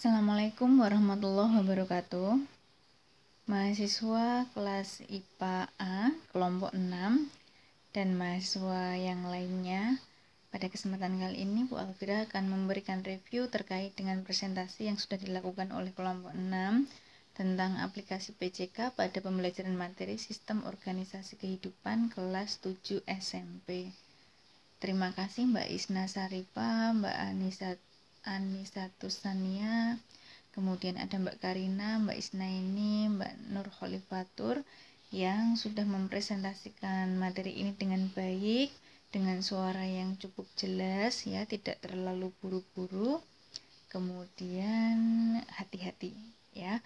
Assalamualaikum warahmatullahi wabarakatuh. Mahasiswa kelas IPA A kelompok 6 dan mahasiswa yang lainnya, pada kesempatan kali ini Bu Alfira akan memberikan review terkait dengan presentasi yang sudah dilakukan oleh kelompok 6 tentang aplikasi PCK pada pembelajaran materi Sistem Organisasi Kehidupan kelas 7 SMP. Terima kasih Mbak Isna Sarifa, Mbak Anissa Tusania, kemudian ada Mbak Karina, Mbak Isnaini, Mbak Nur Khalifatur yang sudah mempresentasikan materi ini dengan baik, dengan suara yang cukup jelas ya, tidak terlalu buru-buru. Kemudian hati-hati ya.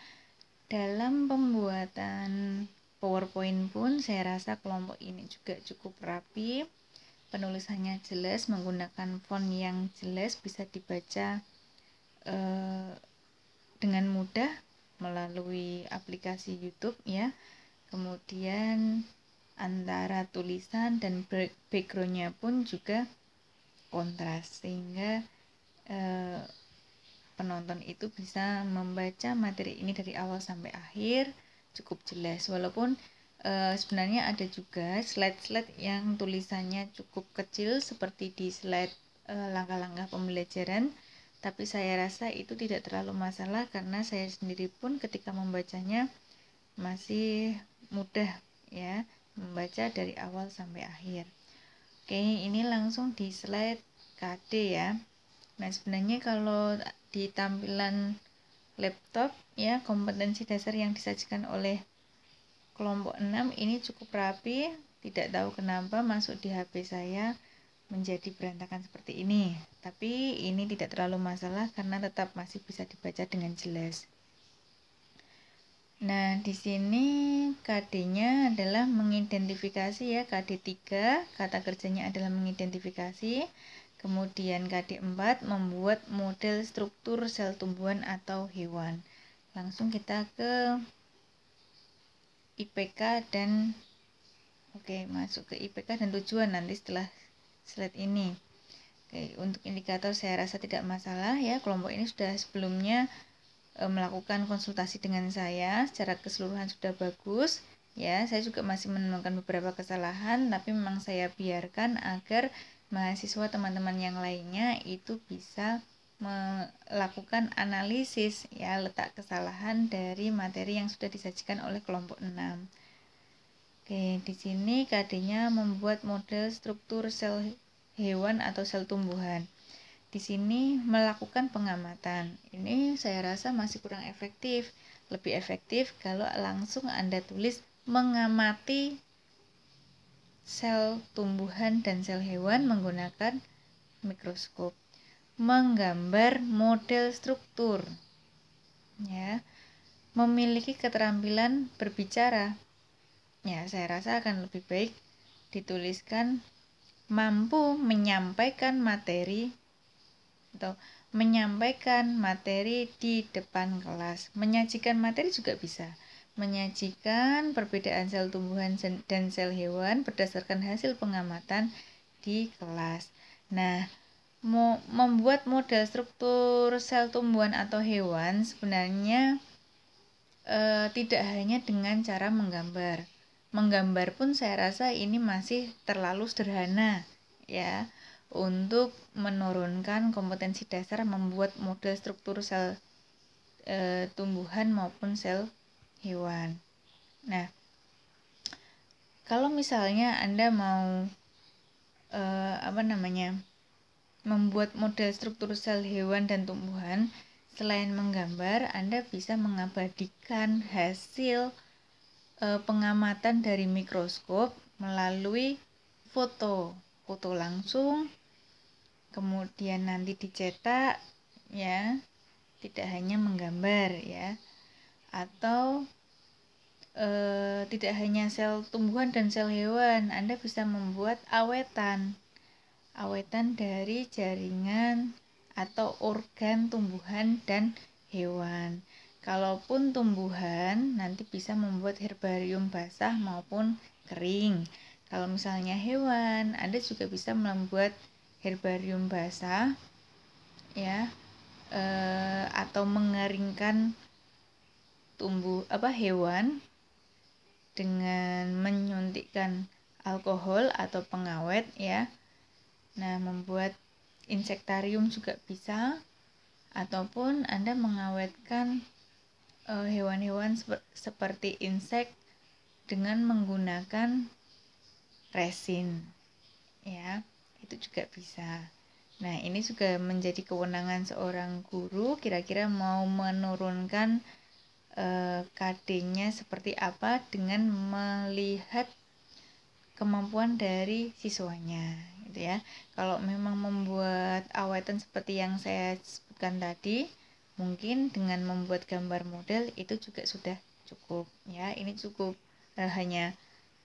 Dalam pembuatan PowerPoint pun saya rasa kelompok ini juga cukup rapi. Penulisannya jelas, menggunakan font yang jelas, bisa dibaca dengan mudah melalui aplikasi YouTube ya. Kemudian antara tulisan dan backgroundnya pun juga kontras, sehingga penonton itu bisa membaca materi ini dari awal sampai akhir cukup jelas. Walaupun sebenarnya ada juga slide-slide yang tulisannya cukup kecil seperti di slide langkah-langkah pembelajaran, tapi saya rasa itu tidak terlalu masalah karena saya sendiri pun ketika membacanya masih mudah ya, membaca dari awal sampai akhir. Oke, ini langsung di slide KD ya. Nah, sebenarnya kalau di tampilan laptop ya, kompetensi dasar yang disajikan oleh kelompok 6 ini cukup rapi. Tidak tahu kenapa masuk di HP saya menjadi berantakan seperti ini. Tapi ini tidak terlalu masalah karena tetap masih bisa dibaca dengan jelas. Nah, di sini KD-nya adalah mengidentifikasi ya, KD 3, kata kerjanya adalah mengidentifikasi. Kemudian KD 4, membuat model struktur sel tumbuhan atau hewan. Langsung kita ke IPK dan masuk ke IPK dan tujuan nanti setelah slide ini. Untuk indikator saya rasa tidak masalah ya, kelompok ini sudah sebelumnya melakukan konsultasi dengan saya, secara keseluruhan sudah bagus ya. Saya juga masih menemukan beberapa kesalahan, tapi memang saya biarkan agar mahasiswa teman-teman yang lainnya itu bisa melakukan analisis ya, letak kesalahan dari materi yang sudah disajikan oleh kelompok 6. Di sini KD-nya membuat model struktur sel hewan atau sel tumbuhan. Di sini melakukan pengamatan. Ini saya rasa masih kurang efektif. Lebih efektif kalau langsung Anda tulis mengamati sel tumbuhan dan sel hewan menggunakan mikroskop. Menggambar model struktur. Ya. Memiliki keterampilan berbicara. Ya, saya rasa akan lebih baik dituliskan mampu menyampaikan materi atau menyampaikan materi di depan kelas. Menyajikan materi juga bisa. Menyajikan perbedaan sel tumbuhan dan sel hewan berdasarkan hasil pengamatan di kelas. Nah, membuat model struktur sel tumbuhan atau hewan sebenarnya tidak hanya dengan cara menggambar. Menggambar pun saya rasa ini masih terlalu sederhana ya, untuk menurunkan kompetensi dasar membuat model struktur sel tumbuhan maupun sel hewan. Nah, kalau misalnya Anda mau membuat model struktur sel hewan dan tumbuhan, selain menggambar, Anda bisa mengabadikan hasil pengamatan dari mikroskop melalui foto langsung, kemudian nanti dicetak ya, tidak hanya menggambar ya, atau tidak hanya sel tumbuhan dan sel hewan, Anda bisa membuat awetan dari jaringan atau organ tumbuhan dan hewan. Kalaupun tumbuhan, nanti bisa membuat herbarium basah maupun kering. Kalau misalnya hewan, Anda juga bisa membuat herbarium basah ya, atau mengeringkan hewan dengan menyuntikkan alkohol atau pengawet ya. Nah, membuat insektarium juga bisa, ataupun Anda mengawetkan hewan-hewan seperti insek dengan menggunakan resin ya, itu juga bisa. Nah, ini juga menjadi kewenangan seorang guru, kira-kira mau menurunkan KD-nya seperti apa dengan melihat kemampuan dari siswanya gitu ya. Kalau memang membuat awetan seperti yang saya sebutkan tadi, mungkin dengan membuat gambar model itu juga sudah cukup ya. Ini cukup hanya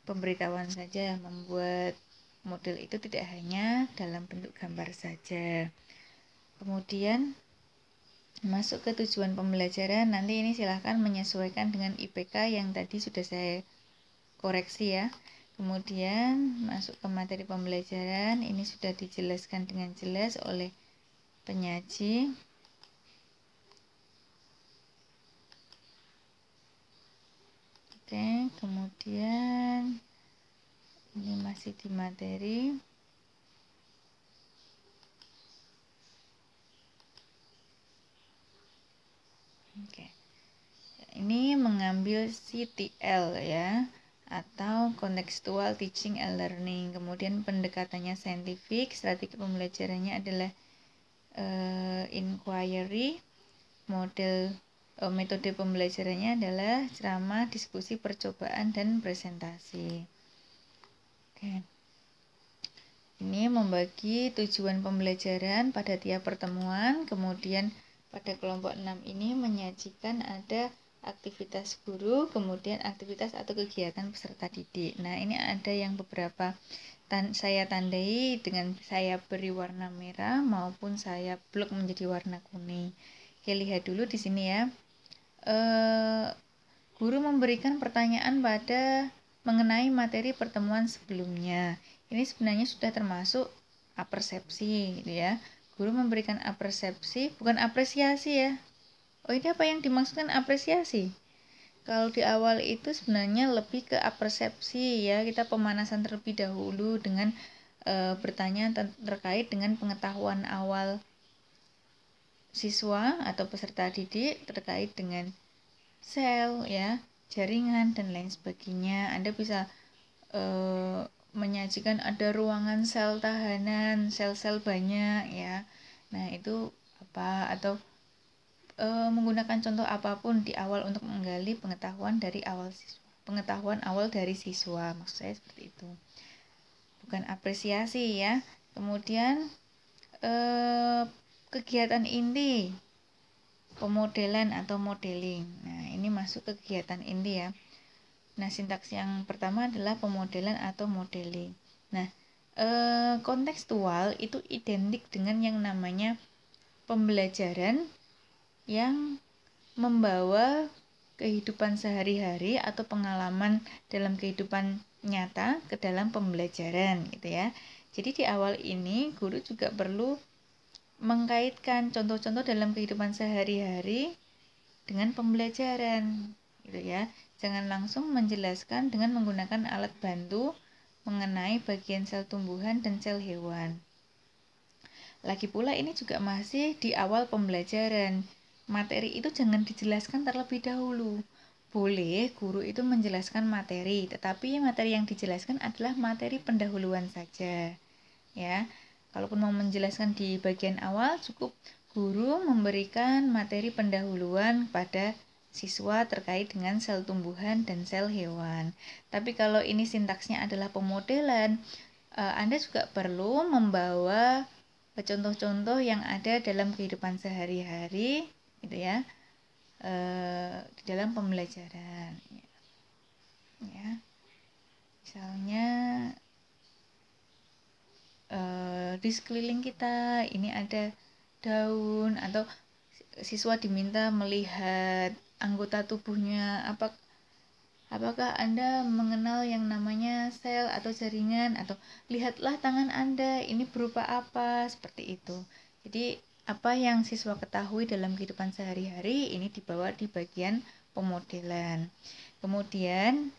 pemberitahuan saja, membuat model itu tidak hanya dalam bentuk gambar saja. Kemudian masuk ke tujuan pembelajaran, nanti ini silahkan menyesuaikan dengan IPK yang tadi sudah saya koreksi ya. Kemudian masuk ke materi pembelajaran, ini sudah dijelaskan dengan jelas oleh penyaji. Oke, kemudian ini masih di materi. Oke. Ini mengambil CTL ya, atau Contextual Teaching and Learning. Kemudian pendekatannya saintifik, strategi pembelajarannya adalah inquiry, metode pembelajarannya adalah ceramah, diskusi, percobaan, dan presentasi. Oke. Ini membagi tujuan pembelajaran pada tiap pertemuan, kemudian pada kelompok 6 ini menyajikan ada aktivitas guru, kemudian aktivitas atau kegiatan peserta didik. Nah, ini ada yang beberapa saya tandai dengan saya beri warna merah maupun saya blok menjadi warna kuning. Oke, lihat dulu di sini ya. Guru memberikan pertanyaan pada mengenai materi pertemuan sebelumnya. Ini sebenarnya sudah termasuk apersepsi gitu ya. Guru memberikan apersepsi, bukan apresiasi ya. Oh, ini apa yang dimaksudkan apresiasi? Kalau di awal itu sebenarnya lebih ke apersepsi ya. Kita pemanasan terlebih dahulu dengan bertanya terkait dengan pengetahuan awal siswa atau peserta didik terkait dengan sel ya, jaringan dan lain sebagainya. Anda bisa menyajikan ada ruangan sel tahanan, sel-sel banyak ya. Nah, itu apa, atau menggunakan contoh apapun di awal untuk menggali pengetahuan dari awal siswa. Pengetahuan awal dari siswa, maksud saya seperti itu. Bukan apresiasi ya. Kemudian kegiatan inti pemodelan atau modeling. Nah, ini masuk ke kegiatan inti ya. Nah, sintaks yang pertama adalah pemodelan atau modeling. Nah, kontekstual itu identik dengan yang namanya pembelajaran yang membawa kehidupan sehari-hari atau pengalaman dalam kehidupan nyata ke dalam pembelajaran gitu ya. Jadi di awal ini guru juga perlu mengkaitkan contoh-contoh dalam kehidupan sehari-hari dengan pembelajaran gitu ya. Jangan langsung menjelaskan dengan menggunakan alat bantu mengenai bagian sel tumbuhan dan sel hewan. Lagi pula ini juga masih di awal pembelajaran. Materi itu jangan dijelaskan terlebih dahulu. Boleh guru itu menjelaskan materi, tetapi materi yang dijelaskan adalah materi pendahuluan saja. Ya. Kalaupun mau menjelaskan di bagian awal, cukup guru memberikan materi pendahuluan pada siswa terkait dengan sel tumbuhan dan sel hewan. Tapi kalau ini sintaksnya adalah pemodelan, Anda juga perlu membawa contoh-contoh yang ada dalam kehidupan sehari-hari gitu ya, di dalam pembelajaran ya. Misalnya di sekeliling kita ini ada daun, atau siswa diminta melihat anggota tubuhnya, apakah Anda mengenal yang namanya sel atau jaringan, atau lihatlah tangan Anda ini berupa apa, seperti itu. Jadi apa yang siswa ketahui dalam kehidupan sehari-hari ini dibawa di bagian pemodelan. Kemudian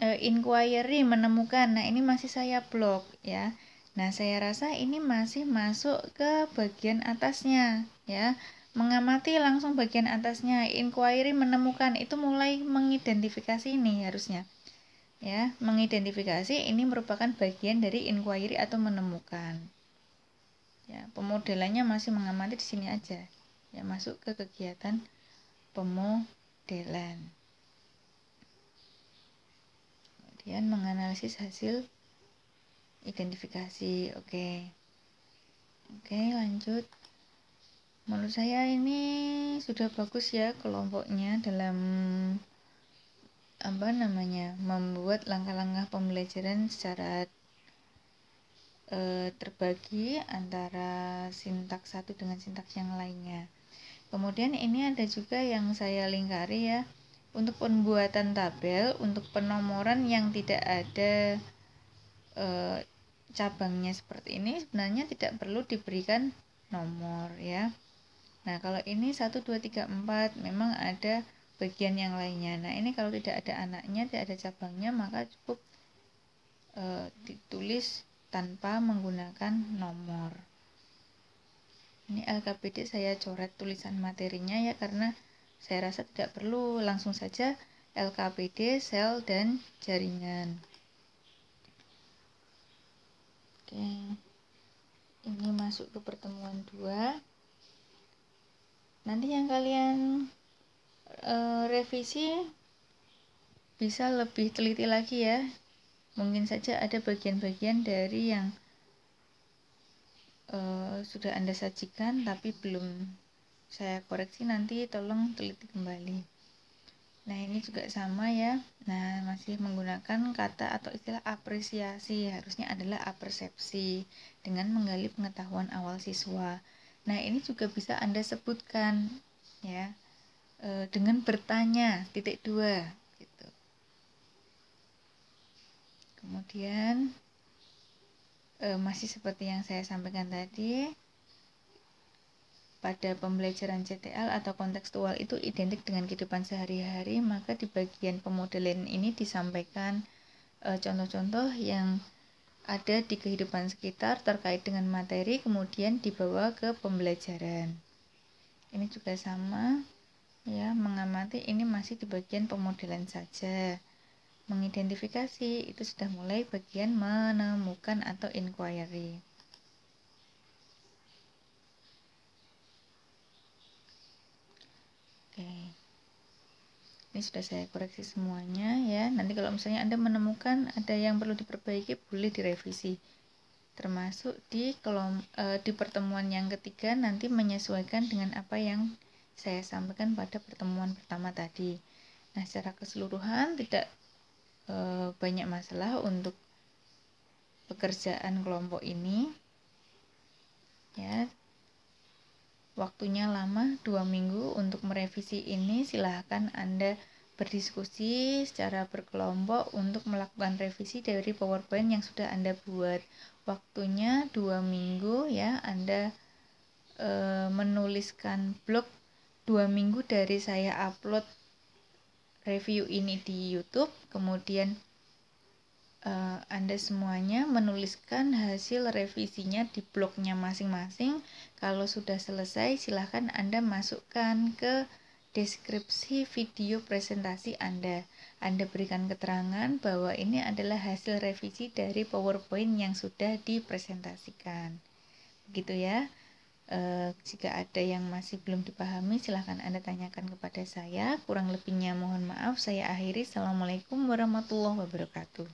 inquiry menemukan. Nah, ini masih saya blok ya. Nah, saya rasa ini masih masuk ke bagian atasnya ya. Mengamati langsung bagian atasnya. Inquiry menemukan itu mulai mengidentifikasi ini harusnya. Ya, mengidentifikasi ini merupakan bagian dari inquiry atau menemukan. Ya, pemodelannya masih mengamati di sini aja. Ya, masuk ke kegiatan pemodelan. Kemudian menganalisis hasil identifikasi. Oke, lanjut. Menurut saya ini sudah bagus ya kelompoknya dalam membuat langkah-langkah pembelajaran secara terbagi antara sintaks satu dengan sintaks yang lainnya. Kemudian ini ada juga yang saya lingkari ya, untuk pembuatan tabel, untuk penomoran yang tidak ada cabangnya seperti ini sebenarnya tidak perlu diberikan nomor ya. Nah, kalau ini 1, 2, 3, 4 memang ada bagian yang lainnya. Nah, ini kalau tidak ada anaknya, tidak ada cabangnya, maka cukup ditulis tanpa menggunakan nomor. Ini LKPD saya coret tulisan materinya ya, karena saya rasa tidak perlu, langsung saja LKPD, sel, dan jaringan. Oke, ini masuk ke pertemuan 2. Nanti yang kalian revisi bisa lebih teliti lagi ya. Mungkin saja ada bagian-bagian dari yang sudah Anda sajikan tapi belum saya koreksi, nanti tolong teliti kembali. Nah, ini juga sama ya. Nah, masih menggunakan kata atau istilah apresiasi, harusnya adalah apersepsi dengan menggali pengetahuan awal siswa. Nah, ini juga bisa Anda sebutkan ya dengan bertanya, titik 2 gitu. Kemudian masih seperti yang saya sampaikan tadi, pada pembelajaran CTL atau kontekstual itu identik dengan kehidupan sehari-hari, maka di bagian pemodelan ini disampaikan contoh-contoh yang ada di kehidupan sekitar terkait dengan materi, kemudian dibawa ke pembelajaran. Ini juga sama ya, mengamati ini masih di bagian pemodelan saja. Mengidentifikasi itu sudah mulai bagian menemukan atau inquiry. Oke, ini sudah saya koreksi semuanya ya. Nanti kalau misalnya Anda menemukan ada yang perlu diperbaiki, boleh direvisi. Termasuk di pertemuan yang ketiga nanti menyesuaikan dengan apa yang saya sampaikan pada pertemuan pertama tadi. Nah, secara keseluruhan tidak banyak masalah untuk pekerjaan kelompok ini ya. Waktunya lama, 2 minggu untuk merevisi ini. Silahkan Anda berdiskusi secara berkelompok untuk melakukan revisi dari PowerPoint yang sudah Anda buat. Waktunya 2 minggu ya. Anda menuliskan blog 2 minggu dari saya upload review ini di YouTube, kemudian Anda semuanya menuliskan hasil revisinya di blognya masing-masing. Kalau sudah selesai, silahkan Anda masukkan ke deskripsi video presentasi Anda. Anda berikan keterangan bahwa ini adalah hasil revisi dari PowerPoint yang sudah dipresentasikan. Begitu ya. Jika ada yang masih belum dipahami, silahkan Anda tanyakan kepada saya. Kurang lebihnya mohon maaf. Saya akhiri. Assalamualaikum warahmatullahi wabarakatuh.